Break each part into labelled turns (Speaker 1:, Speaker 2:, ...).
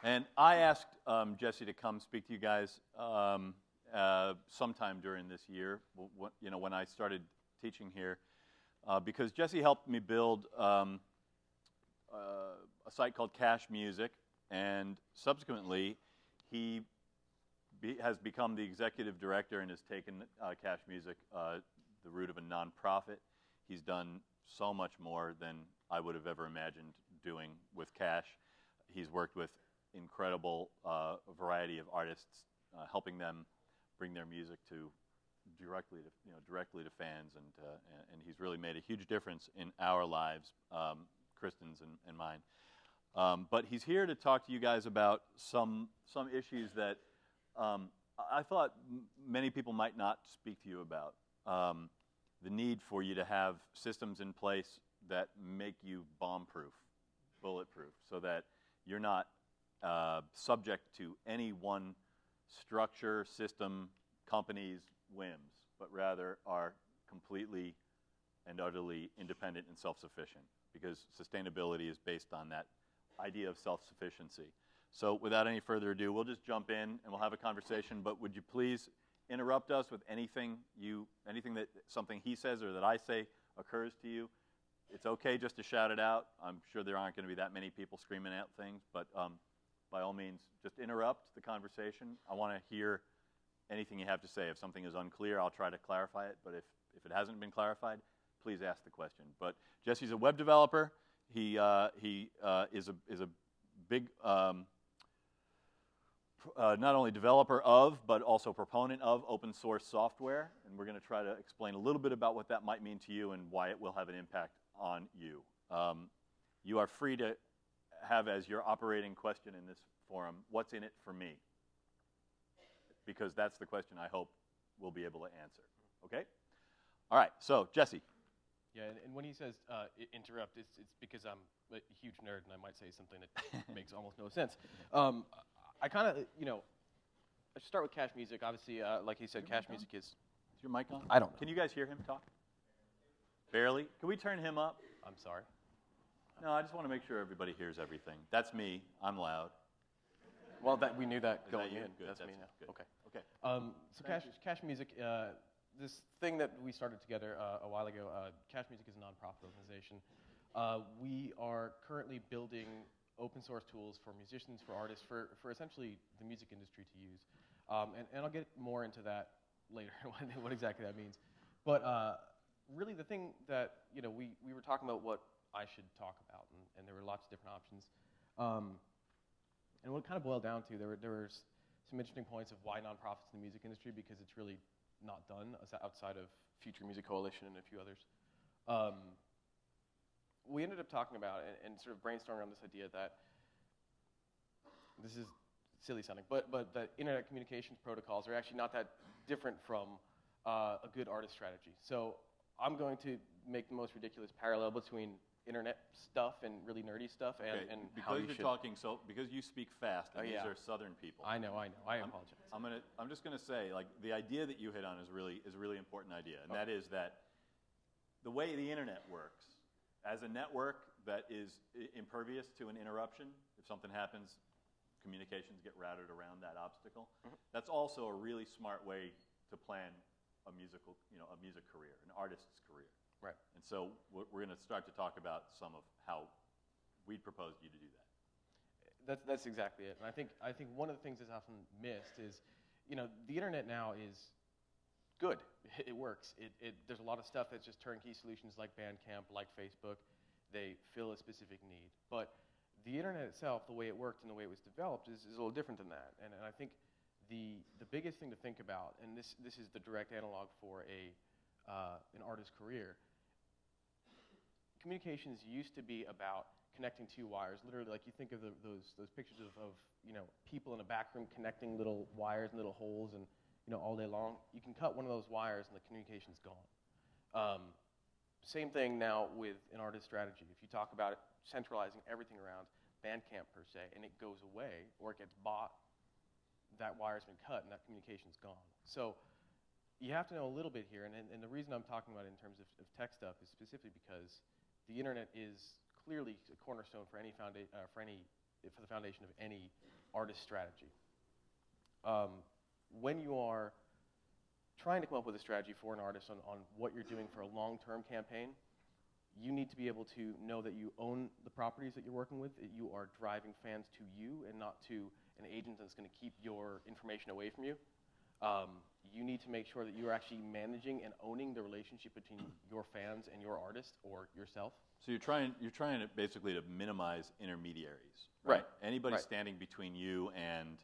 Speaker 1: And I asked Jesse to come speak to you guys sometime during this year, when I started teaching here, because Jesse helped me build a site called Cash Music, and subsequently he has become the executive director and has taken Cash Music the route of a nonprofit. He's done so much more than I would have ever imagined doing with Cash. He's worked with incredible variety of artists, helping them bring their music directly to fans, and he's really made a huge difference in our lives, Kristen's and mine. But he's here to talk to you guys about some issues that I thought many people might not speak to you about. The need for you to have systems in place that make you bomb-proof, bulletproof, so that you're not subject to any one structure, system, company's whims, but rather are completely and utterly independent and self-sufficient, because sustainability is based on that idea of self-sufficiency. So without any further ado, we'll just jump in and we'll have a conversation, but would you please interrupt us with anything that something he says or that I say occurs to you. It's okay just to shout it out. I'm sure there aren't going to be that many people screaming out things, but by all means, just interrupt the conversation. I want to hear anything you have to say. If something is unclear, I'll try to clarify it, but if it hasn't been clarified, please ask the question. But Jesse's a web developer. He is a big not only developer of, but also proponent of open source software, and we're going to try to explain a little bit about what that might mean to you and why it will have an impact on you. You are free to have as your operating question in this forum, what's in it for me? Because that's the question I hope we'll be able to answer, okay? All right, so Jesse.
Speaker 2: Yeah, and when he says interrupt, it's because I'm a huge nerd and I might say something that makes almost no sense. I kind of, I should start with Cash Music. Obviously, like he said, Cash Music is...
Speaker 1: Is your mic on?
Speaker 2: I don't know.
Speaker 1: Can you guys hear him talk? Barely? Can we turn him up?
Speaker 2: I'm sorry.
Speaker 1: No, I just want to make sure everybody hears everything. That's me. I'm loud.
Speaker 2: Well, we knew that going in.
Speaker 1: Good.
Speaker 2: That's me now.
Speaker 1: Good.
Speaker 2: Okay.
Speaker 1: Okay.
Speaker 2: So Cash Music, this thing that we started together a while ago, Cash Music is a nonprofit organization. We are currently building open source tools for musicians, for artists, for essentially the music industry to use. And I'll get more into that later, what exactly that means. But really the thing that, we were talking about what I should talk about, and there were lots of different options. And what it kind of boiled down to, there were some interesting points of why nonprofits in the music industry, because it's really not done outside of Future Music Coalition and a few others. We ended up talking about and sort of brainstorming on this idea that this is silly sounding, but that internet communications protocols are actually not that different from a good artist strategy. So I'm going to make the most ridiculous parallel between internet stuff and really nerdy stuff and how you should.
Speaker 1: Because you speak fast, and these are Southern people.
Speaker 2: I know. I apologize.
Speaker 1: I'm just going to say, like, the idea that you hit on is a really important idea, and that is that the way the internet works, as a network that is impervious to an interruption, if something happens, communications get routed around that obstacle. Mm-hmm. That's also a really smart way to plan a music career, an artist's career.
Speaker 2: Right.
Speaker 1: And so we're going to start to talk about some of how we'd propose you to do that.
Speaker 2: That's exactly it. And I think one of the things that's often missed is, the internet now is good. It works. There's a lot of stuff that's just turnkey solutions like Bandcamp, like Facebook. They fill a specific need. But the internet itself, the way it worked and the way it was developed, is a little different than that. And I think the biggest thing to think about, and this is the direct analog for an artist's career. Communications used to be about connecting two wires. Literally, like you think of those pictures of people in a back room connecting little wires and little holes and all day long. You can cut one of those wires and the communication's gone. Same thing now with an artist strategy. If you talk about it, centralizing everything around Bandcamp per se, and it goes away or it gets bought, that wire's been cut and that communication's gone. So you have to know a little bit here, and the reason I'm talking about it in terms of tech stuff is specifically because the internet is clearly a cornerstone for any for the foundation of any artist strategy. When you are trying to come up with a strategy for an artist on what you're doing for a long-term campaign, you need to be able to know that you own the properties that you're working with, that you are driving fans to you and not to an agent that's going to keep your information away from you. You need to make sure that you're actually managing and owning the relationship between your fans and your artist or yourself.
Speaker 1: So you're trying to basically to minimize intermediaries, right? Anybody standing between you and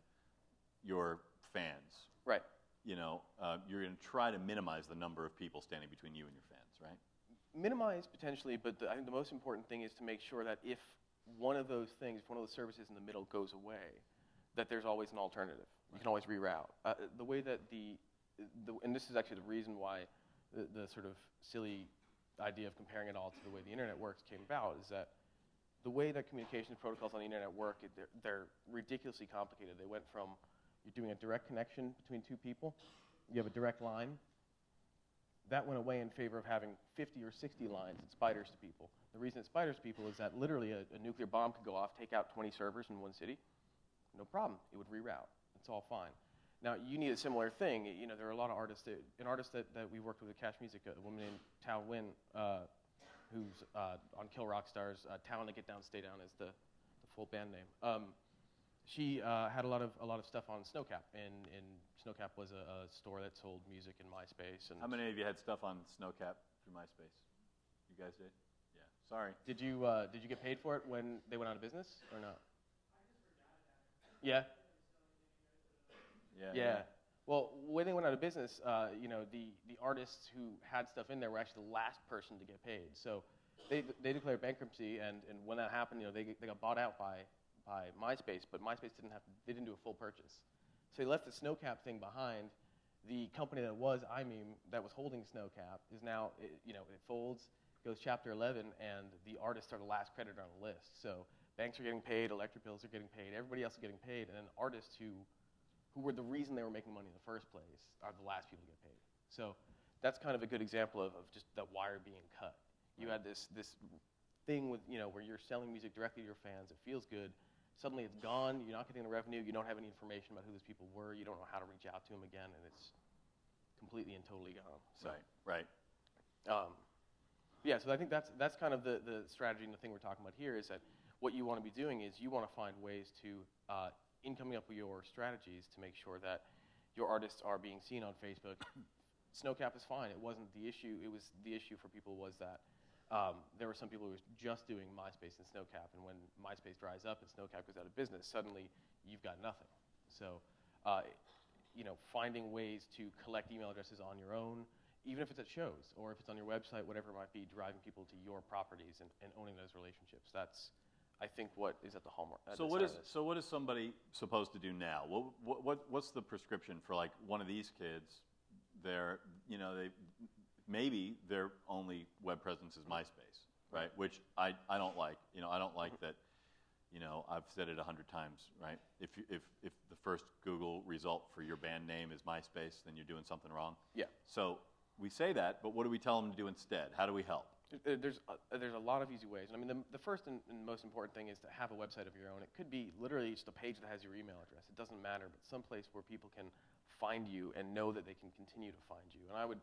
Speaker 1: your fans,
Speaker 2: right?
Speaker 1: You know, you're going to try to minimize the number of people standing between you and your fans, right?
Speaker 2: Minimize potentially, but I think the most important thing is to make sure that if one of those things, if one of those services in the middle goes away, that there's always an alternative. You can always reroute. The way that and this is actually the reason why the sort of silly idea of comparing it all to the way the internet works came about, is that the way that communications protocols on the internet work, they're ridiculously complicated. They went from you're doing a direct connection between two people, you have a direct line. That went away in favor of having 50 or 60 lines and spiders to people. The reason it spiders people is that literally a nuclear bomb could go off, take out 20 servers in one city. No problem. It would reroute. It's all fine. Now, you need a similar thing. You know, there are a lot of artists. An artist that we worked with at Cash Music, a woman named Tao Win, who's on Kill Rock Stars. Talent to Get Down, Stay Down is the full band name. She had a lot of stuff on Snowcap, and Snowcap was a store that sold music in MySpace. And
Speaker 1: how many of you had stuff on Snowcap through MySpace? You guys did? Yeah. Sorry.
Speaker 2: Did you get paid for it when they went out of business or not? Yeah. Yeah. Well, when they went out of business, you know, the artists who had stuff in there were actually the last person to get paid. So they declared bankruptcy, and when that happened, you know, they got bought out by MySpace, but MySpace didn't do a full purchase. So they left the Snowcap thing behind. The company that was iMeme, that was holding Snowcap, is now, you know, it folds, goes Chapter 11, and the artists are the last creditor on the list. So banks are getting paid, electric bills are getting paid, everybody else is getting paid, and then artists who were the reason they were making money in the first place are the last people to get paid. So that's kind of a good example of just that wire being cut. You had this thing with, you know, where you're selling music directly to your fans, it feels good. Suddenly it's gone, you're not getting the revenue, you don't have any information about who those people were, you don't know how to reach out to them again, and it's completely and totally gone. So,
Speaker 1: right.
Speaker 2: Yeah, so I think that's kind of the strategy, and the thing we're talking about here is that what you want to be doing is you want to find ways to, in coming up with your strategies, to make sure that your artists are being seen on Facebook. Snowcap is fine. It wasn't the issue. It was the issue for people was that there were some people who were just doing MySpace and Snowcap, and when MySpace dries up and Snowcap goes out of business, suddenly you've got nothing. So, you know, finding ways to collect email addresses on your own, even if it's at shows or if it's on your website, whatever it might be, driving people to your properties and owning those relationships. That's, I think, what is at the hallmark.
Speaker 1: So what is somebody supposed to do now? What's the prescription for, like, one of these kids? You know, maybe their only web presence is MySpace, right? Which I don't like. You know, I don't like that. You know, I've said it 100 times, right? If the first Google result for your band name is MySpace, then you're doing something wrong.
Speaker 2: Yeah.
Speaker 1: So we say that, but what do we tell them to do instead? How do we help?
Speaker 2: There's a lot of easy ways. I mean, the first and most important thing is to have a website of your own. It could be literally just a page that has your email address. It doesn't matter, but someplace where people can find you and know that they can continue to find you. And I would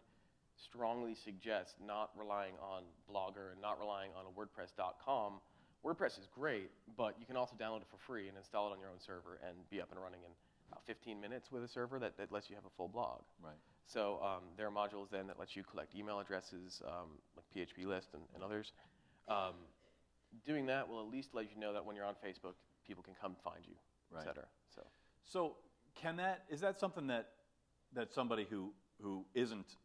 Speaker 2: strongly suggest not relying on Blogger and not relying on a WordPress.com. WordPress is great, but you can also download it for free and install it on your own server and be up and running in about 15 minutes with a server that lets you have a full blog.
Speaker 1: Right.
Speaker 2: So there are modules then that let you collect email addresses, like PHP List and others. Doing that will at least let you know that when you're on Facebook, people can come find you,
Speaker 1: right,
Speaker 2: et cetera.
Speaker 1: So is that something that somebody who isn't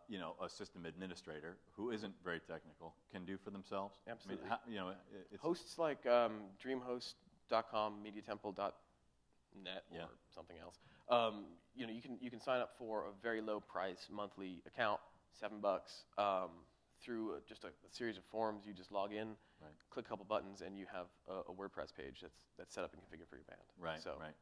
Speaker 1: you know, a system administrator, who isn't very technical, can do for themselves?
Speaker 2: Absolutely.
Speaker 1: I mean, you know,
Speaker 2: hosts like DreamHost.com, MediaTemple.net, or something else. You know, you can sign up for a very low price monthly account, $7, through just a series of forms. You just log in,
Speaker 1: right,
Speaker 2: click a couple buttons, and you have a WordPress page that's set up and configured for your band.
Speaker 1: Right.
Speaker 2: So,
Speaker 1: right.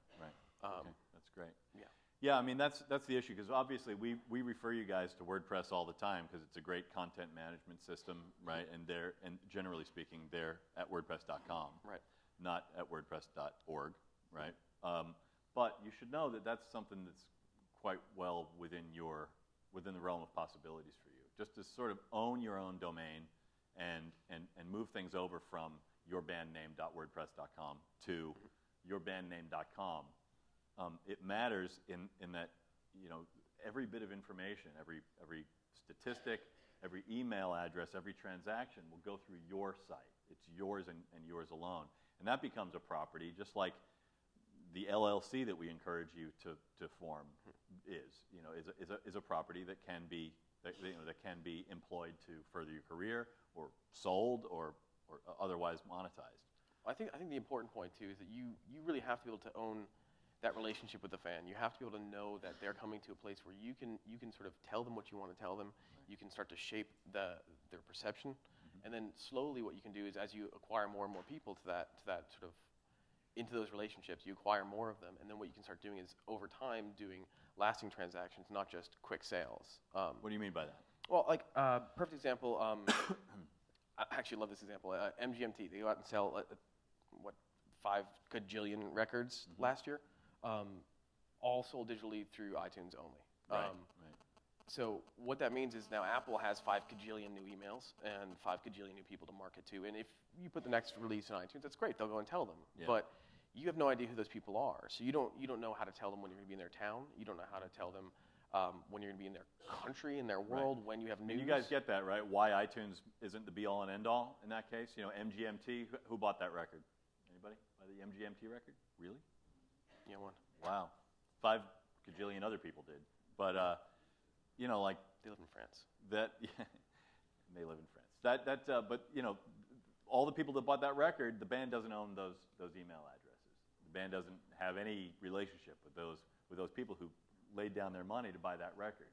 Speaker 1: Okay, that's great.
Speaker 2: Yeah.
Speaker 1: Yeah, I mean, that's the issue, because obviously we refer you guys to WordPress all the time because it's a great content management system, right? And generally speaking, they're at WordPress.com.
Speaker 2: Right.
Speaker 1: not at WordPress.org, right? But you should know that that's something that's quite well within the realm of possibilities for you. Just to sort of own your own domain and move things over from yourbandname.wordpress.com to yourbandname.com. It matters in that, you know, every bit of information, every statistic, every email address, every transaction will go through your site. It's yours and yours alone. And that becomes a property, just like the LLC that we encourage you to form is a property that can be employed to further your career or sold or otherwise monetized.
Speaker 2: I think the important point too is that you really have to be able to own that relationship with the fan. You have to be able to know that they're coming to a place where you can sort of tell them what you want to tell them. You can start to shape their perception, and then slowly what you can do is, as you acquire more and more people to that sort of into those relationships, you acquire more of them, and then what you can start doing is over time doing lasting transactions, not just quick sales.
Speaker 1: What do you mean by that?
Speaker 2: Well, like perfect example. I actually love this example. MGMT, they go out and sell 5 gajillion records last year, all sold digitally through iTunes only.
Speaker 1: Right.
Speaker 2: So what that means is now Apple has 5 gajillion new emails and 5 gajillion new people to market to. And if you put the next release in iTunes, that's great. They'll go and tell them.
Speaker 1: Yeah.
Speaker 2: But you have no idea who those people are. So you don't know how to tell them when you're going to be in their town. You don't know how to tell them when you're going to be in their country, in their world, when you have news.
Speaker 1: And you guys get that, right? Why iTunes isn't the be-all and end-all in that case? You know, MGMT, who bought that record? Anybody? Buy the MGMT record? Really?
Speaker 2: Yeah, one.
Speaker 1: Wow. 5 gajillion other people did. But, you know, like...
Speaker 2: They live in France.
Speaker 1: They live in France. But, you know, all the people that bought that record, the band doesn't own those email addresses. The band doesn't have any relationship with those people who laid down their money to buy that record.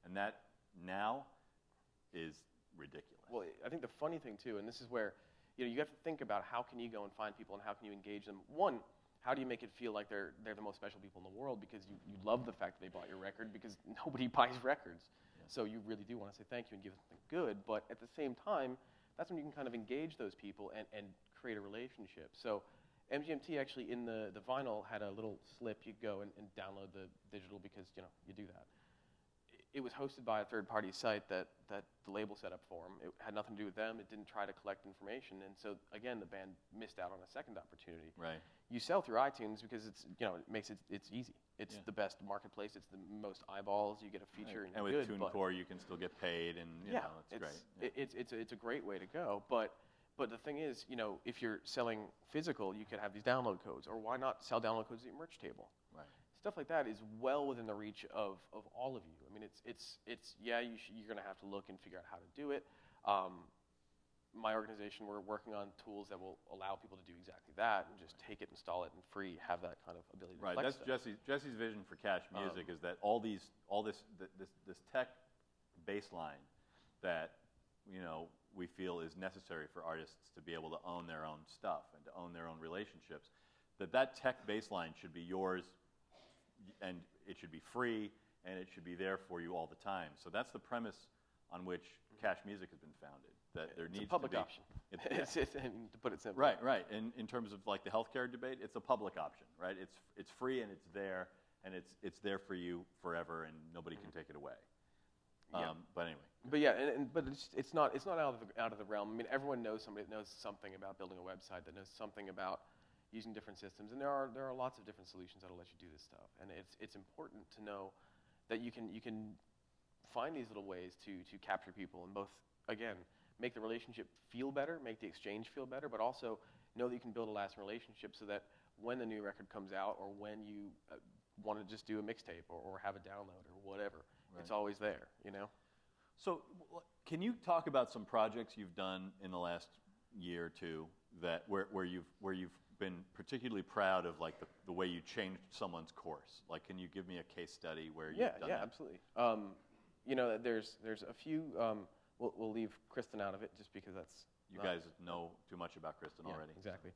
Speaker 1: And that now is ridiculous.
Speaker 2: Well, I think the funny thing, too, and this is where you have to think about how can you go and find people and how can you engage them. One, how do you make it feel like they're the most special people in the world because you love the fact that they bought your record because nobody buys records. Yeah. So you really do want to say thank you and give them something good. But at the same time, that's when you can kind of engage those people and create a relationship. So MGMT actually in the vinyl had a little slip. You go and download the digital because you do that. It was hosted by a third-party site that the label set up for them. It had nothing to do with them. It didn't try to collect information, and so again, the band missed out on a second opportunity.
Speaker 1: Right.
Speaker 2: You sell through iTunes because it's it makes it's easy. It's the best marketplace. It's the most eyeballs. You get a feature,
Speaker 1: and with TuneCore, you can still get paid, and it's great.
Speaker 2: Yeah. It's a great way to go, but the thing is, if you're selling physical, you could have these download codes, or why not sell download codes at your merch table?
Speaker 1: Right.
Speaker 2: Stuff like that is well within the reach of all of you. I mean, you're going to have to look and figure out how to do it. My organization, we're working on tools that will allow people to do exactly that and just take it, install it, and free, have that kind of ability to flex
Speaker 1: That's
Speaker 2: stuff.
Speaker 1: Jesse's vision for Cash Music is that all this tech baseline that we feel is necessary for artists to be able to own their own stuff and to own their own relationships, that tech baseline should be yours. And it should be free, and it should be there for you all the time. So that's the premise on which Cash Music has been founded. That there needs
Speaker 2: a public
Speaker 1: to be,
Speaker 2: option. To put it simply.
Speaker 1: Right. In terms of like the healthcare debate, it's a public option, right? It's free and it's there, and it's there for you forever, and nobody can take it away.
Speaker 2: Yeah.
Speaker 1: But anyway.
Speaker 2: But yeah, but it's not out of the realm. I mean, everyone knows somebody that knows something about building a website, that knows something about using different systems, and there are lots of different solutions that'll let you do this stuff. And it's important to know that you can find these little ways to capture people and both, again, make the relationship feel better, make the exchange feel better, but also know that you can build a lasting relationship so that when the new record comes out or when you want to just do a mixtape or have a download or whatever, it's always there,
Speaker 1: So can you talk about some projects you've done in the last year or two that where you've been particularly proud of, like the way you changed someone's course? Like, can you give me a case study where you've done that?
Speaker 2: Yeah, absolutely. There's a few. We'll leave Kristen out of it just because that's.
Speaker 1: You guys know too much about Kristen already.
Speaker 2: Exactly.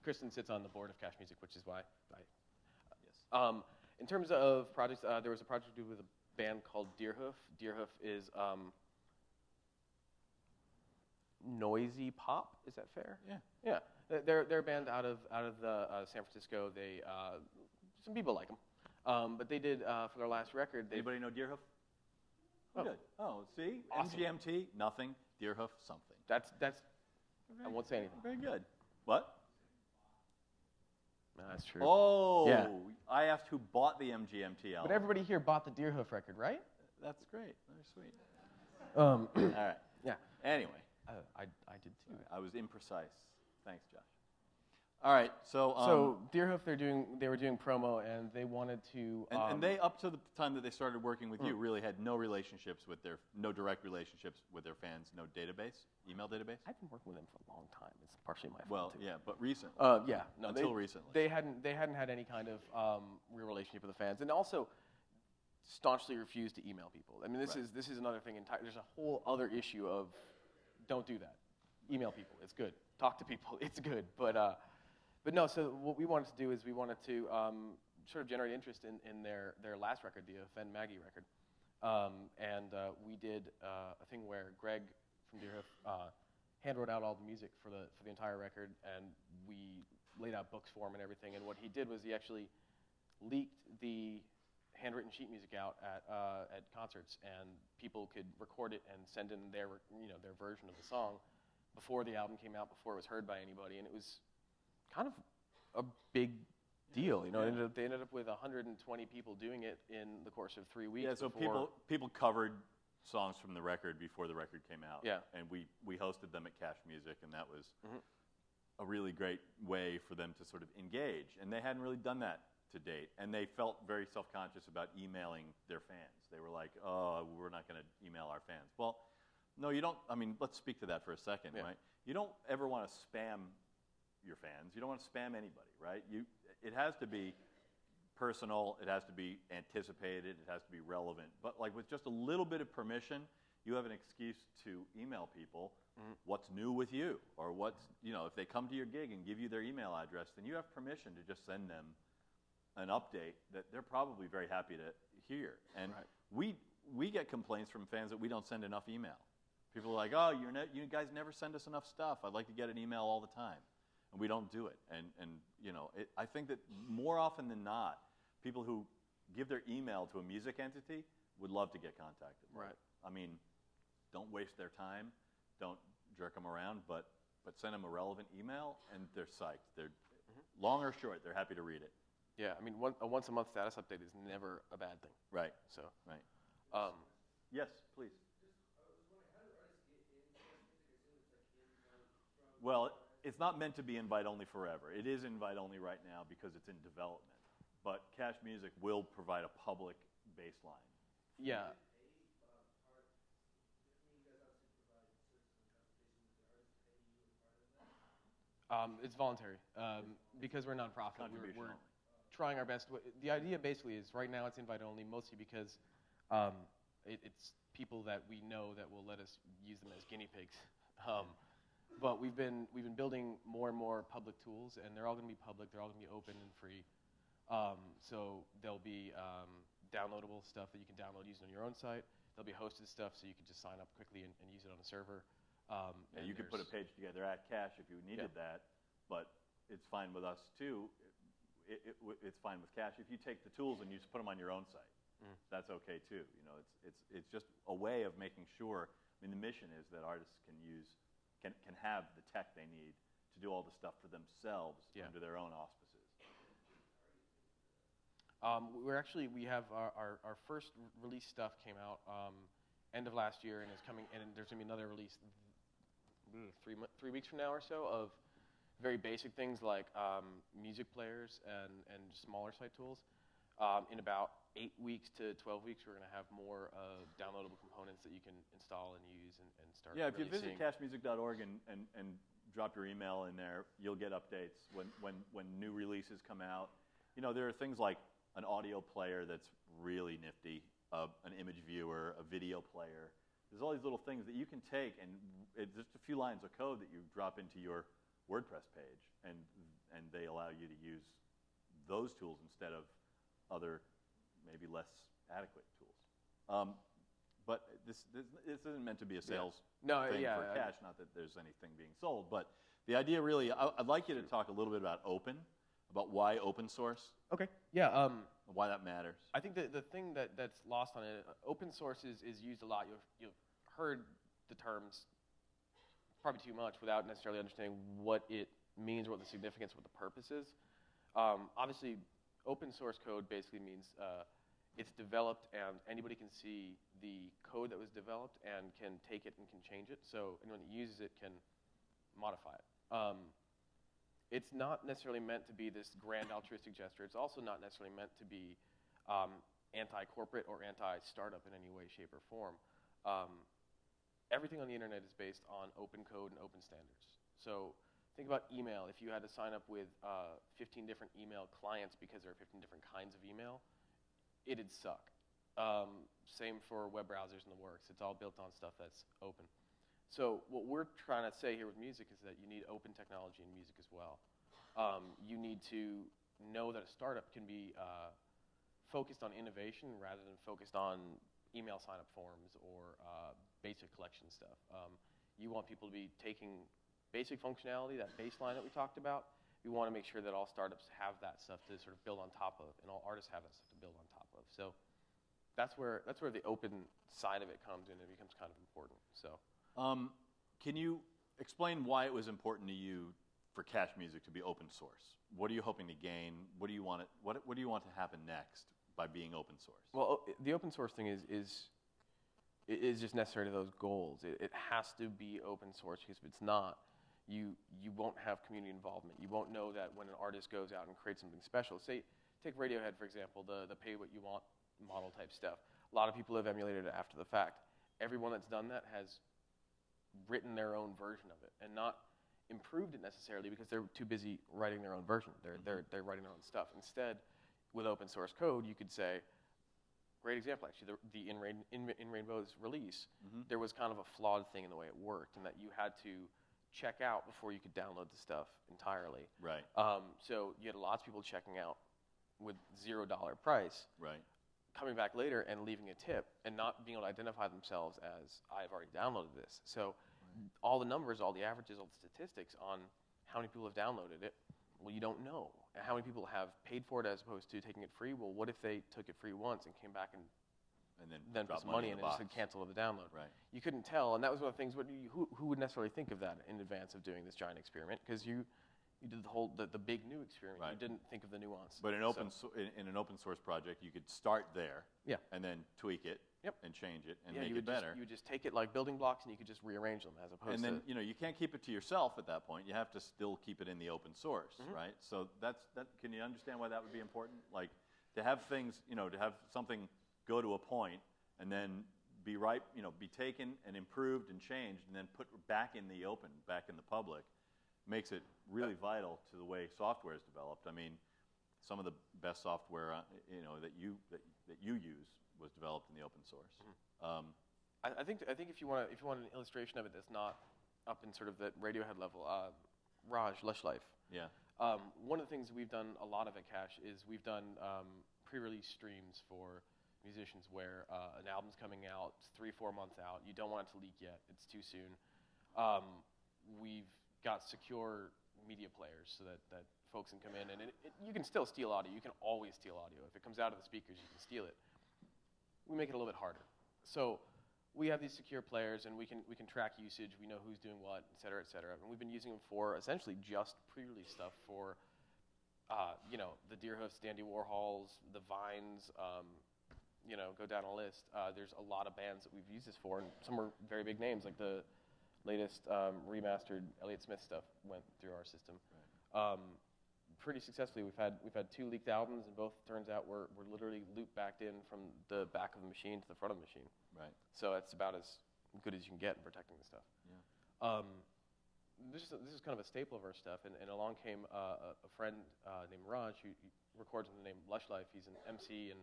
Speaker 2: Kristen sits on the board of Cash Music, which is why.
Speaker 1: Yes.
Speaker 2: In terms of projects, there was a project to do with a band called Deerhoof. Deerhoof is noisy pop. Is that fair?
Speaker 1: Yeah.
Speaker 2: Yeah. They're a band out of the San Francisco. They some people like them, but they did for their last record.
Speaker 1: Anybody know Deerhoof?
Speaker 2: Oh.
Speaker 1: Good. Oh, see?
Speaker 2: Awesome.
Speaker 1: MGMT, nothing. Deerhoof, something.
Speaker 2: That's. I won't say anything.
Speaker 1: Very good. What?
Speaker 2: No, that's true.
Speaker 1: Oh,
Speaker 2: Yeah.
Speaker 1: I asked who bought the MGMT album.
Speaker 2: But everybody here bought the Deerhoof record, right?
Speaker 1: That's great. Very sweet.
Speaker 2: All
Speaker 1: right.
Speaker 2: Yeah.
Speaker 1: Anyway.
Speaker 2: I did too.
Speaker 1: I was imprecise. Thanks, Josh. All right.
Speaker 2: So Deerhoof, they were doing promo, and they wanted to.
Speaker 1: And they, up to the time that they started working with you, really had no direct relationships with their fans, no email database.
Speaker 2: I've been working with them for a long time. It's partially my fault.
Speaker 1: Well,
Speaker 2: too.
Speaker 1: yeah, but recently.
Speaker 2: Yeah, no,
Speaker 1: until recently.
Speaker 2: They hadn't had any kind of real relationship with the fans, and also staunchly refused to email people. I mean, this is another thing. There's a whole other issue of don't do that. Email people. It's good. Talk to people. It's good. But no. So what we wanted to do is we wanted to sort of generate interest in their last record, the Offend Maggie record, and we did a thing where Greg from Deerhoof hand wrote out all the music for the entire record, and we laid out books for him and everything. And what he did was he actually leaked the handwritten sheet music out at concerts, and people could record it and send in their version of the song before the album came out, before it was heard by anybody, and it was kind of a big deal. You know, they ended up with 120 people doing it in the course of 3 weeks.
Speaker 1: Yeah, so people covered songs from the record before the record came out.
Speaker 2: Yeah.
Speaker 1: And we hosted them at Cash Music, and that was a really great way for them to sort of engage. And they hadn't really done that to date, and they felt very self-conscious about emailing their fans. They were like, oh, we're not going to email our fans. Well, no, you don't. I mean, let's speak to that for a second, right? You don't ever want to spam your fans. You don't want to spam anybody, right? It has to be personal. It has to be anticipated. It has to be relevant. But like with just a little bit of permission, you have an excuse to email people what's new with you, or if they come to your gig and give you their email address, then you have permission to just send them an update that they're probably very happy to hear. And we get complaints from fans that we don't send enough email. People are like, oh, you guys never send us enough stuff. I'd like to get an email all the time. And we don't do it. And I think that more often than not, people who give their email to a music entity would love to get contacted.
Speaker 2: Right.
Speaker 1: I mean, don't waste their time. Don't jerk them around, but send them a relevant email, and they're psyched. They're long or short, they're happy to read it.
Speaker 2: Yeah, I mean, a once-a-month status update is never a bad thing.
Speaker 1: Right.
Speaker 2: So.
Speaker 1: Right. Yes, please. Well, it's not meant to be invite-only forever. It is invite-only right now because it's in development. But Cash Music will provide a public baseline.
Speaker 2: Yeah. It's voluntary because we're a nonprofit. We're trying our best. The idea basically is right now it's invite-only, mostly because it's people that we know that will let us use them as guinea pigs. But we've been building more and more public tools, and they're all going to be public. They're all going to be open and free. So there'll be downloadable stuff that you can download using on your own site. There'll be hosted stuff, so you can just sign up quickly and use it on a server.
Speaker 1: You could put a page together at Cash if you needed that, but it's fine with us too. It's fine with Cash if you take the tools and you just put them on your own site. That's okay too. It's just a way of making sure. I mean, the mission is that artists can have the tech they need to do all the stuff for themselves under their own auspices.
Speaker 2: We have our first release stuff came out end of last year and is coming, and there's going to be another release 3 weeks from now or so of very basic things like music players and smaller site tools. In about 8 weeks to 12 weeks, we're going to have more downloadable components that you can install and use and start.
Speaker 1: Yeah, if you visit cashmusic.org and drop your email in there, you'll get updates when new releases come out. There are things like an audio player that's really nifty, an image viewer, a video player. There's all these little things that you can take, and it's just a few lines of code that you drop into your WordPress page, and they allow you to use those tools instead of other, maybe less adequate tools. but this isn't meant to be a sales
Speaker 2: No,
Speaker 1: thing
Speaker 2: yeah,
Speaker 1: for cash. Not that there's anything being sold, but the idea really, I'd like you to talk a little bit about about why open source,
Speaker 2: Okay. Yeah.
Speaker 1: why that matters.
Speaker 2: I think the thing that's lost on it, open source is used a lot. You've heard the terms probably too much without necessarily understanding what it means, or what the significance, what the purpose is. Obviously, open source code basically means it's developed and anybody can see the code that was developed and can take it and can change it. So anyone that uses it can modify it. It's not necessarily meant to be this grand altruistic gesture. It's also not necessarily meant to be anti-corporate or anti-startup in any way, shape, or form. Everything on the internet is based on open code and open standards. So think about email. If you had to sign up with 15 different email clients because there are 15 different kinds of email, it'd suck. Same for web browsers and the works. It's all built on stuff that's open. So what we're trying to say here with music is that you need open technology in music as well. You need to know that a startup can be focused on innovation rather than focused on email sign-up forms or basic collection stuff. You want people to be taking basic functionality, that baseline that we talked about. You want to make sure that all startups have that stuff to sort of build on top of, and all artists have that stuff to build on top of. So that's where the open side of it comes in. It becomes kind of important. So.
Speaker 1: Can you explain why it was important to you for Cash Music to be open source? What are you hoping to gain? What do you want to happen next by being open source?
Speaker 2: Well, the open source thing is just necessary to those goals. It has to be open source, because if it's not, you won't have community involvement. You won't know that when an artist goes out and creates something special. Say, take Radiohead, for example, the pay what you want model type stuff. A lot of people have emulated it after the fact. Everyone that's done that has written their own version of it and not improved it necessarily because they're too busy writing their own version. They're writing their own stuff. Instead, with open source code, you could say, great example actually, the In Rainbow's release, there was kind of a flawed thing in the way it worked, in that you had to check out before you could download the stuff entirely.
Speaker 1: Right.
Speaker 2: So you had lots of people checking out with $0 price.
Speaker 1: Right.
Speaker 2: Coming back later and leaving a tip and not being able to identify themselves as, I've already downloaded this. So all the numbers, all the averages, all the statistics on how many people have downloaded it, well, you don't know. And how many people have paid for it as opposed to taking it free? Well, what if they took it free once and came back and then put some money in and just said cancel the download?
Speaker 1: Right.
Speaker 2: You couldn't tell, and that was one of the things, who would necessarily think of that in advance of doing this giant experiment? Because you did the big new experiment.
Speaker 1: Right.
Speaker 2: You didn't think of the nuance.
Speaker 1: But in an open source project, you could start there,
Speaker 2: yeah,
Speaker 1: and then tweak it,
Speaker 2: yep,
Speaker 1: and change it, and
Speaker 2: yeah,
Speaker 1: make it better.
Speaker 2: You would just take it like building blocks, and you could just rearrange them as opposed to.
Speaker 1: And then you can't keep it to yourself at that point. You have to still keep it in the open source, right? So that. Can you understand why that would be important? Like to have things, to have something go to a point and then be taken and improved and changed, and then put back in the open, back in the public, makes it really vital to the way software is developed. I mean, some of the best software that you use was developed in the open source.
Speaker 2: I think if you want an illustration of it that's not up in sort of that Radiohead level, Raj, Lush Life.
Speaker 1: Yeah.
Speaker 2: One of the things we've done a lot of at Cash is we've done pre-release streams for musicians where an album's coming out, it's 3-4 months out. You don't want it to leak yet; it's too soon. We've got secure media players so that folks can come in, and you can still steal audio. You can always steal audio. If it comes out of the speakers, you can steal it. We make it a little bit harder. So we have these secure players, and we can track usage. We know who's doing what, et cetera, et cetera. And we've been using them for essentially just pre-release stuff for, the Deerhoofs, the Andy Warhols, the Vines, go down a list. There's a lot of bands that we've used this for, and some are very big names, like the latest remastered Elliott Smith stuff went through our system. Right. Pretty successfully. We've had 2 leaked albums, and both, turns out, were literally loop backed in from the back of the machine to the front of the machine.
Speaker 1: Right.
Speaker 2: So it's about as good as you can get in protecting the stuff.
Speaker 1: Yeah.
Speaker 2: This is kind of a staple of our stuff, and along came a friend named Raj, who records under the name Lush Life. He's an MC and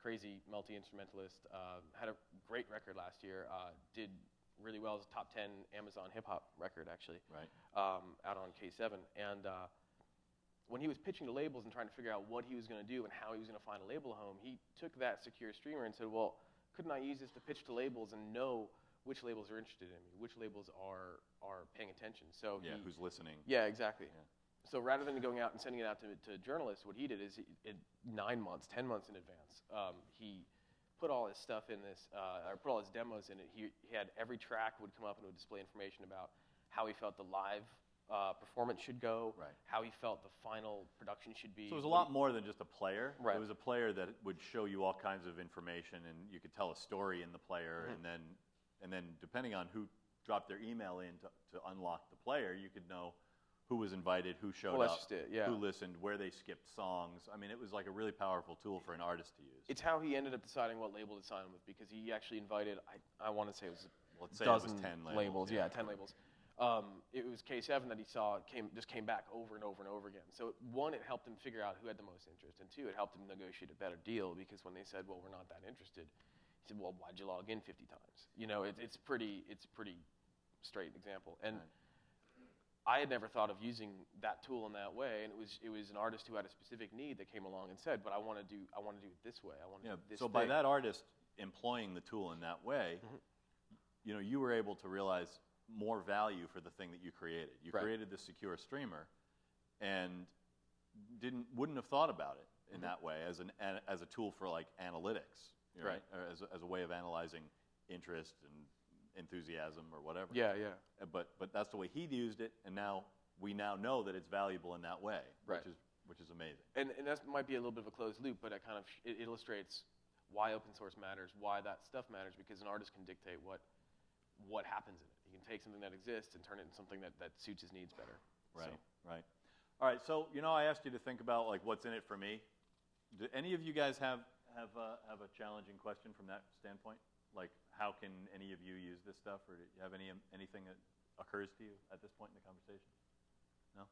Speaker 2: crazy multi-instrumentalist. Had a great record last year. Did really well as a top 10 Amazon hip-hop record, actually.
Speaker 1: Right.
Speaker 2: Out on K7. And when he was pitching to labels and trying to figure out what he was going to do and how he was going to find a label home, he took that secure streamer and said, well, couldn't I use this to pitch to labels and know which labels are interested in me, which labels are paying attention? So
Speaker 1: who's listening?
Speaker 2: Yeah, exactly.
Speaker 1: Yeah.
Speaker 2: So rather than going out and sending it out to journalists, what he did is 9 months, 10 months in advance, he put all his stuff in this, or put all his demos in it. He had every track would come up and would display information about how he felt the live performance should go,
Speaker 1: Right.
Speaker 2: how he felt the final production should be.
Speaker 1: So it was a lot more than just a player.
Speaker 2: Right.
Speaker 1: It was a player that would show you all kinds of information, and you could tell a story in the player, and then depending on who dropped their email in to unlock the player, you could know who was invited, who showed
Speaker 2: that's
Speaker 1: up,
Speaker 2: just it, yeah.
Speaker 1: who listened, where they skipped songs. I mean, it was like a really powerful tool for an artist to use.
Speaker 2: It's how he ended up deciding what label to sign with, because he actually invited, I want to say it was
Speaker 1: Let's
Speaker 2: a
Speaker 1: say it was
Speaker 2: dozen
Speaker 1: 10
Speaker 2: labels.
Speaker 1: yeah.
Speaker 2: Yeah, 10 labels. It was K7 that he saw just came back over and over and over again. So one, it helped him figure out who had the most interest, and two, it helped him negotiate a better deal, because when they said, well, we're not that interested, he said, well, why'd you log in 50 times? You know, it's a pretty straight example. And
Speaker 1: Right.
Speaker 2: I had never thought of using that tool in that way, and it was an artist who had a specific need that came along and said, but I want to do it this way. I want to do this
Speaker 1: So
Speaker 2: thing.
Speaker 1: by that artist employing the tool in that way, you know, you were able to realize more value for the thing that you created. You
Speaker 2: Right.
Speaker 1: created this secure streamer, and wouldn't have thought about it in that way as a tool for like analytics, right? Or as a way of analyzing interest and enthusiasm or whatever.
Speaker 2: Yeah.
Speaker 1: But that's the way he used it, and we now know that it's valuable in that way,
Speaker 2: Right.
Speaker 1: which is amazing.
Speaker 2: And that might be a little bit of a closed loop, but it illustrates why open source matters, why that stuff matters, because an artist can dictate what happens in it. He can take something that exists and turn it into something that suits his needs better.
Speaker 1: Right,
Speaker 2: So.
Speaker 1: right. All right, so I asked you to think about like what's in it for me. Do any of you guys have a challenging question from that standpoint? Like, how can any of you use this stuff, or do you have anything that occurs to you at this point in the conversation? No?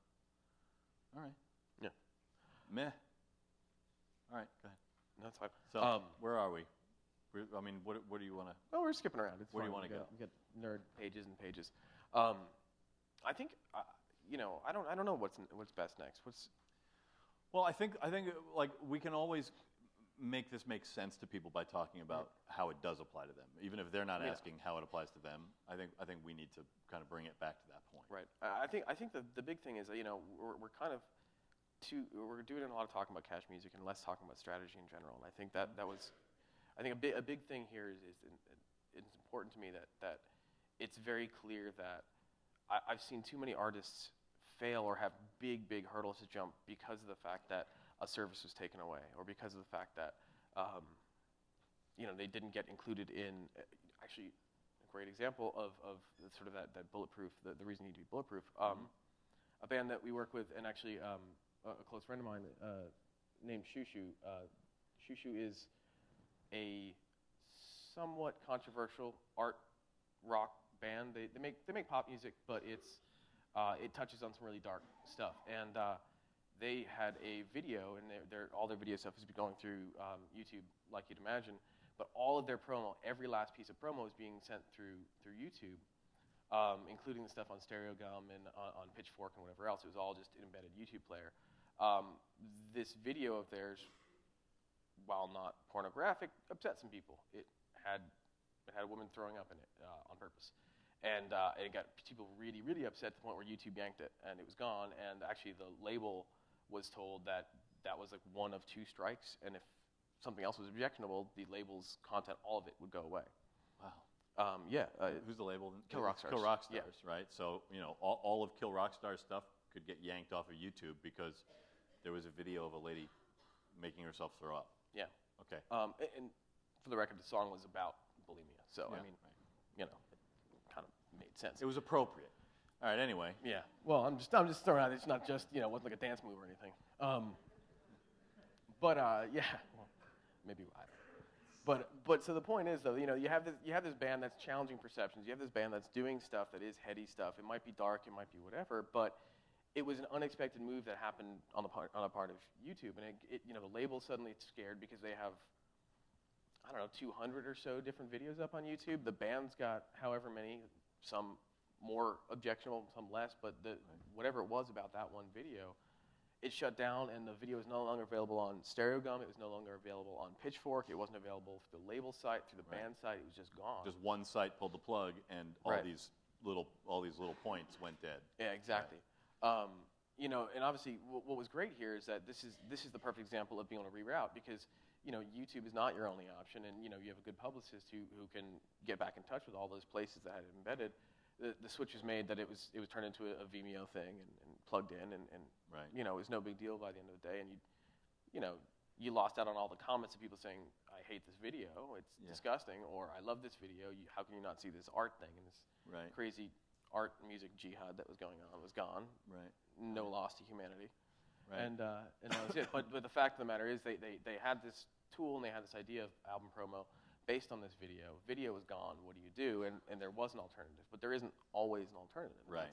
Speaker 1: All right.
Speaker 2: Yeah.
Speaker 1: Meh. All right, go ahead.
Speaker 2: That's fine.
Speaker 1: So, where are we? What do you want to...
Speaker 2: Oh, we're skipping around. It's
Speaker 1: Where do
Speaker 2: fine.
Speaker 1: you want to go?
Speaker 2: We got nerd pages and pages. I think, I don't know what's best next.
Speaker 1: Well, I think like we can always make this make sense to people by talking about how it does apply to them, even if they're not asking how it applies to them. I think we need to kind of bring it back to that point.
Speaker 2: Right. I think the big thing is that, we're kind of we're doing a lot of talking about cash music and less talking about strategy in general. And I think that was, I think a big thing here is it's important to me that it's very clear that I've seen too many artists fail or have big hurdles to jump because of the fact that a service was taken away, or because of the fact that they didn't get included in. Actually, a great example of sort of that bulletproof, the reason you need to be bulletproof. A band that we work with, and actually a close friend of mine named Shushu. Shushu is a somewhat controversial art rock band. They make pop music, but it touches on some really dark stuff. And they had a video, and all their video stuff has been going through YouTube, like you'd imagine. But all of their promo, every last piece of promo, is being sent through YouTube, including the stuff on Stereogum and on Pitchfork and whatever else. It was all just an embedded YouTube player. This video of theirs, while not pornographic, upset some people. It had a woman throwing up in it on purpose. And it got people really upset to the point where YouTube yanked it, and it was gone. And actually, the label was told that was like one of 2 strikes, and if something else was objectionable, the label's content, all of it, would go away.
Speaker 1: Wow.
Speaker 2: Yeah.
Speaker 1: Who's the label?
Speaker 2: Kill Rock Stars.
Speaker 1: Kill Rock Stars,
Speaker 2: Yeah.
Speaker 1: right? So, all of Kill Rock Stars stuff could get yanked off of YouTube because there was a video of a lady making herself throw up.
Speaker 2: Yeah.
Speaker 1: Okay.
Speaker 2: And for the record, the song was about bulimia, so
Speaker 1: Yeah,
Speaker 2: I mean,
Speaker 1: right.
Speaker 2: it kind of made sense.
Speaker 1: It was appropriate. All right, anyway.
Speaker 2: Yeah. Well, I'm just throwing out. It's not just wasn't like a dance move or anything. Yeah. Well, maybe I don't know. But so the point is though, you have this band that's challenging perceptions. You have this band that's doing stuff that is heady stuff. It might be dark. It might be whatever. But it was an unexpected move that happened on the part of YouTube, and the label suddenly scared because they have, I don't know, 200 or so different videos up on YouTube. The band's got however many, some more objectionable, some less, but whatever it was about that one video, it shut down, and the video was no longer available on Stereogum. It was no longer available on Pitchfork. It wasn't available through the label site, through the band site. It was just gone.
Speaker 1: Just one site pulled the plug, and all these little points went dead.
Speaker 2: Yeah, exactly. You know, and obviously, what was great here is that this is the perfect example of being able to reroute, because you know, YouTube is not your only option, and you know, you have a good publicist who can get back in touch with all those places that had it embedded. The switch was made that it was turned into a Vimeo thing and plugged in, and you know, it was no big deal by the end of the day, and you know, you lost out on all the comments of people saying, I hate this video, it's disgusting, or I love this video, how can you not see this art thing, and this crazy art music jihad that was going on was gone. No loss to humanity. And that was it. But the fact of the matter is they had this tool and they had this idea of album promo based on this video. Video was gone. What do you do? And there was an alternative. But there isn't always an alternative.
Speaker 1: Right.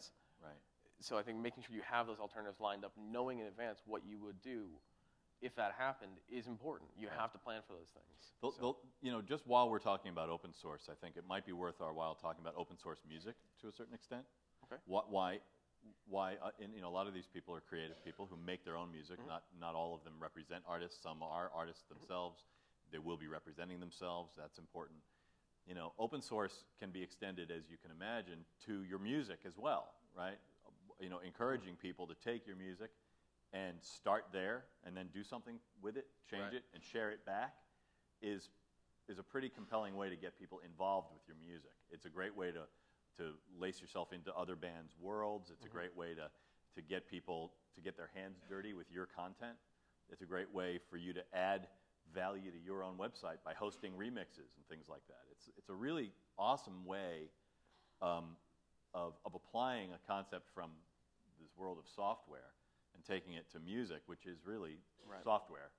Speaker 2: So I think making sure you have those alternatives lined up, knowing in advance what you would do if that happened, is important. You have to plan for those things.
Speaker 1: You know, just while we're talking about open source, I think it might be worth our while talking about open source music to a certain extent.
Speaker 2: Okay.
Speaker 1: Why you know, a lot of these people are creative people who make their own music. Not all of them represent artists. Some are artists themselves. They will be representing themselves. That's important. You know, open source can be extended, as you can imagine, to your music as well, right? You know, encouraging people to take your music and start there and then do something with it, change it, and share it back is a pretty compelling way to get people involved with your music. It's a great way to lace yourself into other bands' worlds. It's a great way to get people to get their hands dirty with your content. It's a great way for you to add value to your own website by hosting remixes and things like that. It's a really awesome way of applying a concept from this world of software and taking it to music, which is really software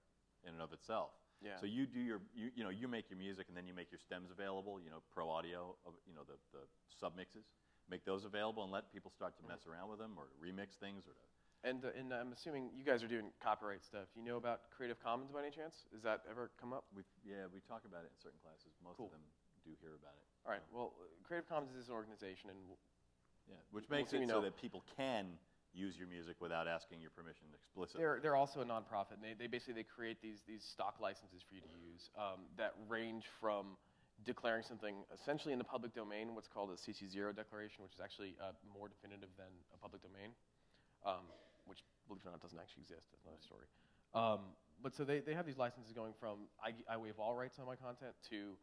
Speaker 1: in and of itself. Yeah. So you do you know, you make your music and then you make your stems available, you know, pro audio, you know, the submixes, make those available and let people start to mess around with them or remix things or to.
Speaker 2: And I'm assuming you guys are doing copyright stuff. Do you know about Creative Commons by any chance? Has that ever come up?
Speaker 1: We talk about it in certain classes. Most of them do hear about it.
Speaker 2: All right. Well, Creative Commons is an organization, and
Speaker 1: which makes it so that people can use your music without asking your permission explicitly.
Speaker 2: They're also a nonprofit, and they basically create these stock licenses for you to use that range from declaring something essentially in the public domain, what's called a CC0 declaration, which is actually more definitive than a public domain, which, believe it or not, doesn't actually exist. That's another story. But so they have these licenses going from I waive all rights on my content to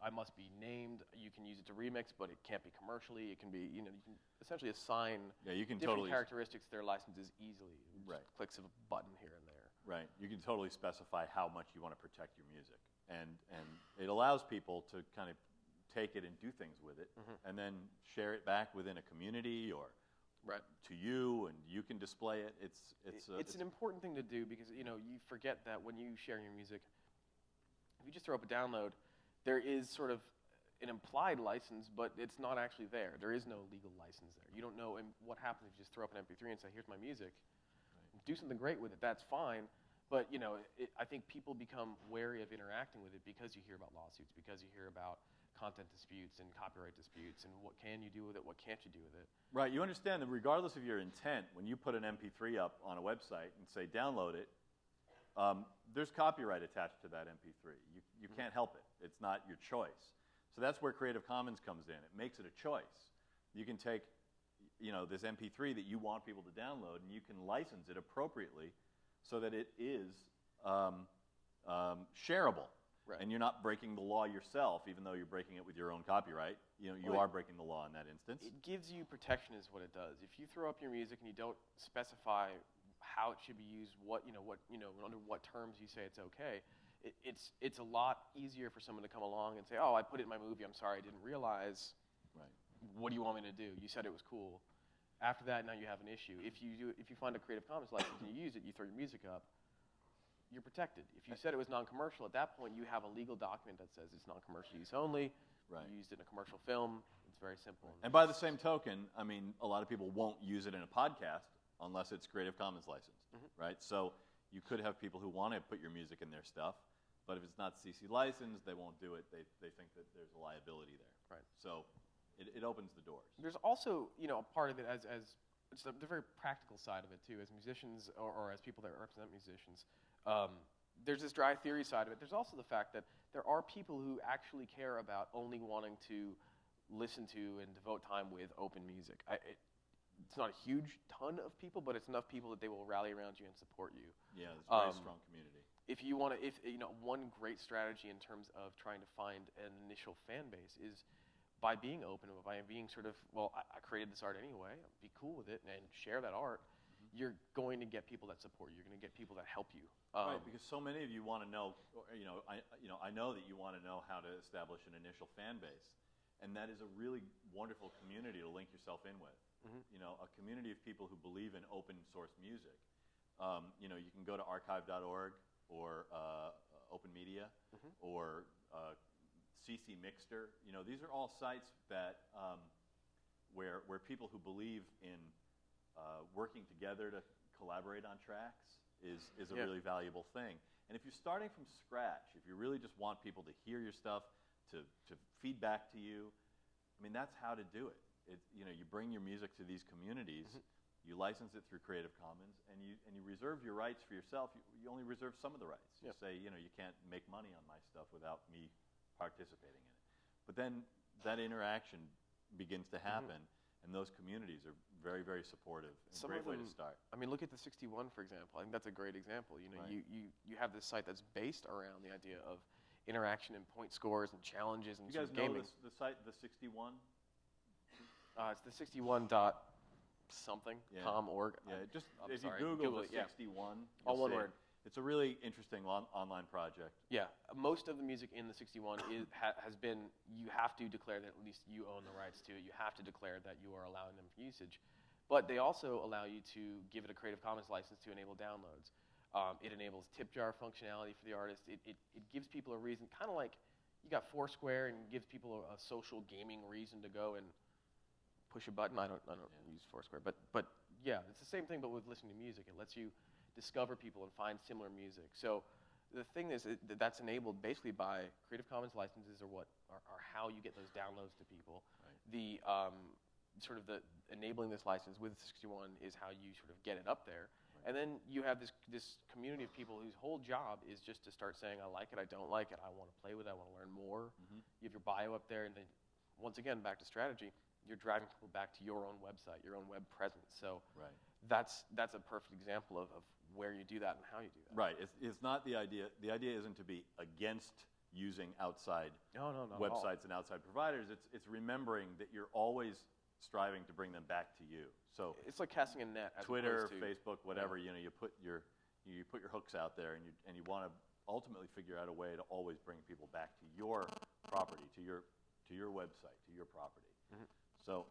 Speaker 2: I must be named. You can use it to remix, but it can't be commercially. It can be, you know, you can essentially assign different characteristics to their licenses easily. Just clicks of a button here and there.
Speaker 1: Right. You can totally specify how much you want to protect your music, and it allows people to kind of take it and do things with it, and then share it back within a community or to you, and you can display it. It's
Speaker 2: an important thing to do because you know you forget that when you share your music, if you just throw up a download, there is sort of an implied license, but it's not actually there. There is no legal license there. You don't know what happens if you just throw up an MP3 and say, here's my music. Do something great with it, that's fine. But you know, I think people become wary of interacting with it because you hear about lawsuits, because you hear about content disputes and copyright disputes, and what can you do with it, what can't you do with it.
Speaker 1: Right, you understand that regardless of your intent, when you put an MP3 up on a website and say download it, there's copyright attached to that MP3. You can't help it. It's not your choice. So that's where Creative Commons comes in. It makes it a choice. You can take, you know, this MP3 that you want people to download, and you can license it appropriately so that it is shareable. Right. And you're not breaking the law yourself, even though you're breaking it with your own copyright. You know, you are breaking the law in that instance.
Speaker 2: It gives you protection, is what it does. If you throw up your music and you don't specify how it should be used, under what terms you say it's okay, it's a lot easier for someone to come along and say, oh, I put it in my movie, I'm sorry, I didn't realize. Right. What do you want me to do? You said it was cool. After that, now you have an issue. If you find a Creative Commons license and you use it, you throw your music up, you're protected. If you said it was non-commercial, at that point you have a legal document that says it's non-commercial use only. Right. You used it in a commercial film. It's very simple.
Speaker 1: And by the same token, I mean, a lot of people won't use it in a podcast unless it's Creative Commons licensed, right? So you could have people who want to put your music in their stuff, but if it's not CC licensed, they won't do it. They think that there's a liability there.
Speaker 2: Right.
Speaker 1: So it opens the doors.
Speaker 2: There's also, you know, a part of it as it's the very practical side of it too. As musicians or as people that represent musicians, there's this dry theory side of it. There's also the fact that there are people who actually care about only wanting to listen to and devote time with open music. It's not a huge ton of people, but it's enough people that they will rally around you and support you.
Speaker 1: Yeah, it's a very strong community.
Speaker 2: If you want to, one great strategy in terms of trying to find an initial fan base is by being open, by being sort of, well, I created this art anyway, be cool with it and share that art. You're going to get people that support you. You're going to get people that help you.
Speaker 1: Right, because so many of you want to know, I know that you want to know how to establish an initial fan base, and that is a really wonderful community to link yourself in with. A community of people who believe in open source music. You can go to archive.org or Open Media or CC Mixter. These are all sites that where people who believe in working together to collaborate on tracks is a really valuable thing. And if you're starting from scratch, if you really just want people to hear your stuff, to feed back to you, I mean, that's how to do it. You bring your music to these communities, you license it through Creative Commons, and you reserve your rights for yourself. You only reserve some of the rights. You say, you can't make money on my stuff without me participating in it. But then that interaction begins to happen, and those communities are very, very supportive. It's a great way to start.
Speaker 2: I mean, look at the 61, for example. I think that's a great example. You have this site that's based around the idea of interaction and point scores and challenges and
Speaker 1: you guys know
Speaker 2: gaming.
Speaker 1: the site, the 61?
Speaker 2: It's the 61 dot something, com, org.
Speaker 1: Yeah, if
Speaker 2: sorry,
Speaker 1: you Google the
Speaker 2: it,
Speaker 1: 61,
Speaker 2: all one word.
Speaker 1: It's a really interesting online project.
Speaker 2: Yeah, most of the music in the 61 has been, you have to declare that at least you own the rights to it. You have to declare that you are allowing them for usage. But they also allow you to give it a Creative Commons license to enable downloads. It enables tip jar functionality for the artist. It gives people a reason, kind of like you got Foursquare and gives people a social gaming reason to go and push a button. I don't use Foursquare, but yeah, it's the same thing, but with listening to music. It lets you discover people and find similar music. So the thing is that's enabled basically by Creative Commons licenses are how you get those downloads to people. Right. The sort of the enabling this license with 61 is how you sort of get it up there. Right. And then you have this community of people whose whole job is just to start saying, I like it, I don't like it, I want to play with it, I want to learn more. You have your bio up there, and then once again, back to strategy, you're driving people back to your own website, your own web presence. So that's a perfect example of where you do that and how you do that.
Speaker 1: Right. It's not the idea. The idea isn't to be against using outside websites and outside providers. It's remembering that you're always striving to bring them back to you. So
Speaker 2: it's like casting a net. As
Speaker 1: Twitter, Facebook, whatever. You put your hooks out there, and you want to ultimately figure out a way to always bring people back to your property, to your website, to your property. So,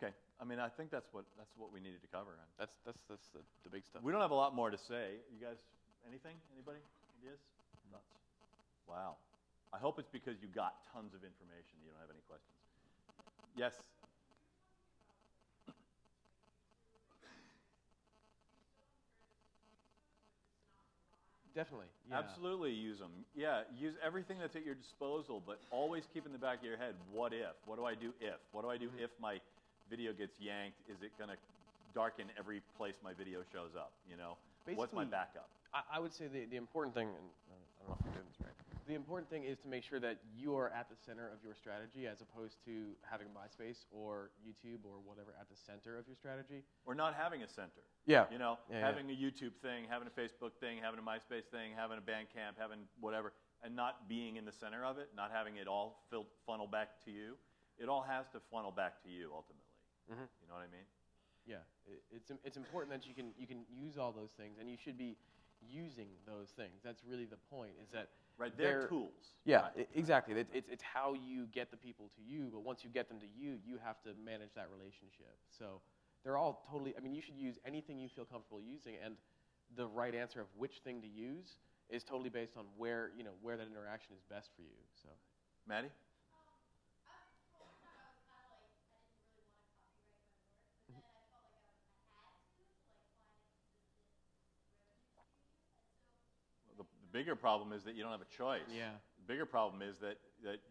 Speaker 1: okay. I mean, I think that's what we needed to cover.
Speaker 2: That's the big stuff.
Speaker 1: We don't have a lot more to say. You guys, anything? Anybody? Ideas? Thoughts? Wow. I hope it's because you got tons of information. You don't have any questions. Yes.
Speaker 2: Definitely. Yeah.
Speaker 1: Absolutely use them. Yeah, use everything that's at your disposal, but always keep in the back of your head, what if? What do I do if? What do I do if my video gets yanked? Is it going to darken every place my video shows up? What's my backup?
Speaker 2: I would say the important thing, and I don't know if you're doing this right, the important thing is to make sure that you are at the center of your strategy as opposed to having MySpace or YouTube or whatever at the center of your strategy.
Speaker 1: Or not having a center.
Speaker 2: Yeah.
Speaker 1: Having a YouTube thing, having a Facebook thing, having a MySpace thing, having a Bandcamp, having whatever, and not being in the center of it, not having it all funnel back to you. It all has to funnel back to you ultimately. You know what I mean?
Speaker 2: Yeah. It's important that you can use all those things, and you should be using those things. That's really the point, is that
Speaker 1: they're tools.
Speaker 2: Yeah, exactly. It's how you get the people to you, but once you get them to you, you have to manage that relationship. So they're all totally, I mean, you should use anything you feel comfortable using, and the right answer of which thing to use is totally based on where that interaction is best for you. So,
Speaker 1: Maddie? The bigger problem is that you don't have a choice.
Speaker 2: Yeah.
Speaker 1: The bigger problem is that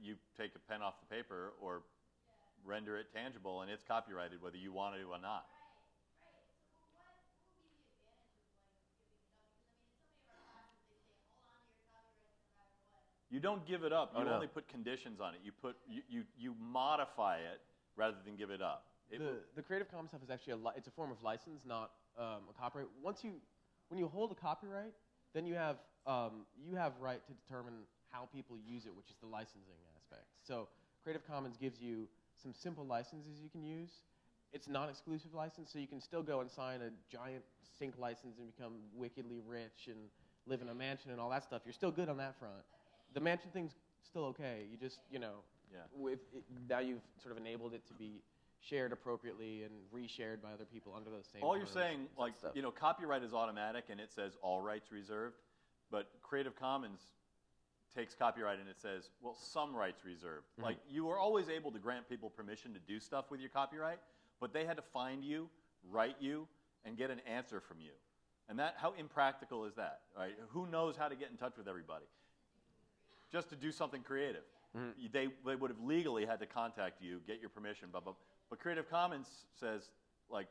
Speaker 1: you take a pen off the paper or render it tangible, and it's copyrighted whether you want it or not. You don't give it up. You
Speaker 2: Oh, no.
Speaker 1: only put conditions on it. You modify it rather than give it up.
Speaker 2: The Creative Commons stuff is actually it's a form of license, not a copyright. When you hold a copyright, then you have right to determine how people use it, which is the licensing aspect. So Creative Commons gives you some simple licenses you can use. It's non-exclusive license, so you can still go and sign a giant sync license and become wickedly rich and live in a mansion and all that stuff. You're still good on that front. The mansion thing's still okay. You just, now you've sort of enabled it to be shared appropriately and reshared by other people under those same
Speaker 1: All you're
Speaker 2: terms
Speaker 1: saying,
Speaker 2: and
Speaker 1: like,
Speaker 2: stuff.
Speaker 1: copyright is automatic and it says all rights reserved, but Creative Commons takes copyright and it says, well, some rights reserved.
Speaker 2: Mm-hmm.
Speaker 1: Like, you were always able to grant people permission to do stuff with your copyright, but they had to find you, write you, and get an answer from you. And how impractical is that, right? Who knows how to get in touch with everybody? Just to do something creative. Mm-hmm. They would have legally had to contact you, get your permission, blah, blah. But Creative Commons says, like,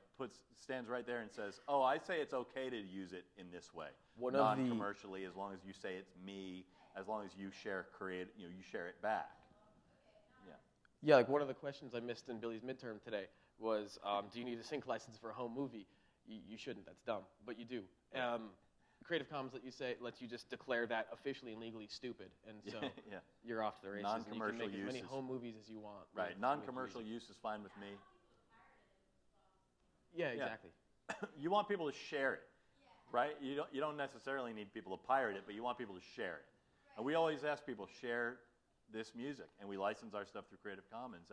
Speaker 1: stands right there and says, oh, I say it's okay to use it in this way, non-commercially, as long as you say it's me, as long as you share you share it back. Yeah.
Speaker 2: Yeah, like one of the questions I missed in Billy's midterm today was, do you need a sync license for a home movie? You shouldn't. That's dumb, but you do. Creative Commons lets you just declare that officially and legally stupid, and so you're off to the races.
Speaker 1: Non-commercial
Speaker 2: and you can make
Speaker 1: use
Speaker 2: as many home movies as you want.
Speaker 1: Right. Non-commercial use is fine with me.
Speaker 2: Yeah, exactly.
Speaker 1: You want people to share it, right? You don't necessarily need people to pirate it, but you want people to share it. And we always ask people, share this music, and we license our stuff through Creative Commons.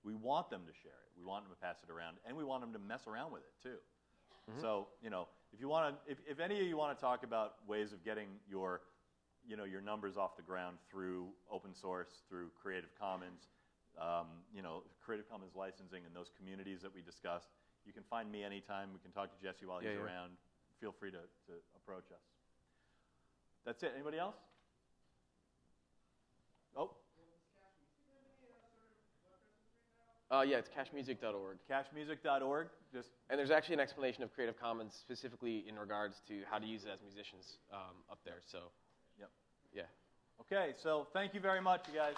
Speaker 1: We want them to share it. We want them to pass it around, and we want them to mess around with it too. So, if any of you want to talk about ways of getting your numbers off the ground through open source, through Creative Commons, Creative Commons licensing and those communities that we discussed, you can find me anytime. We can talk to Jesse while he's around. Feel free to approach us. That's it. Anybody else? Oh.
Speaker 2: Yeah, it's cashmusic.org.
Speaker 1: Cashmusic.org.
Speaker 2: And there's actually an explanation of Creative Commons specifically in regards to how to use it as musicians up there. So, yeah.
Speaker 1: Okay, so thank you very much, you guys.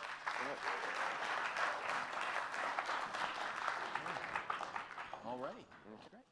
Speaker 3: All righty. That's great.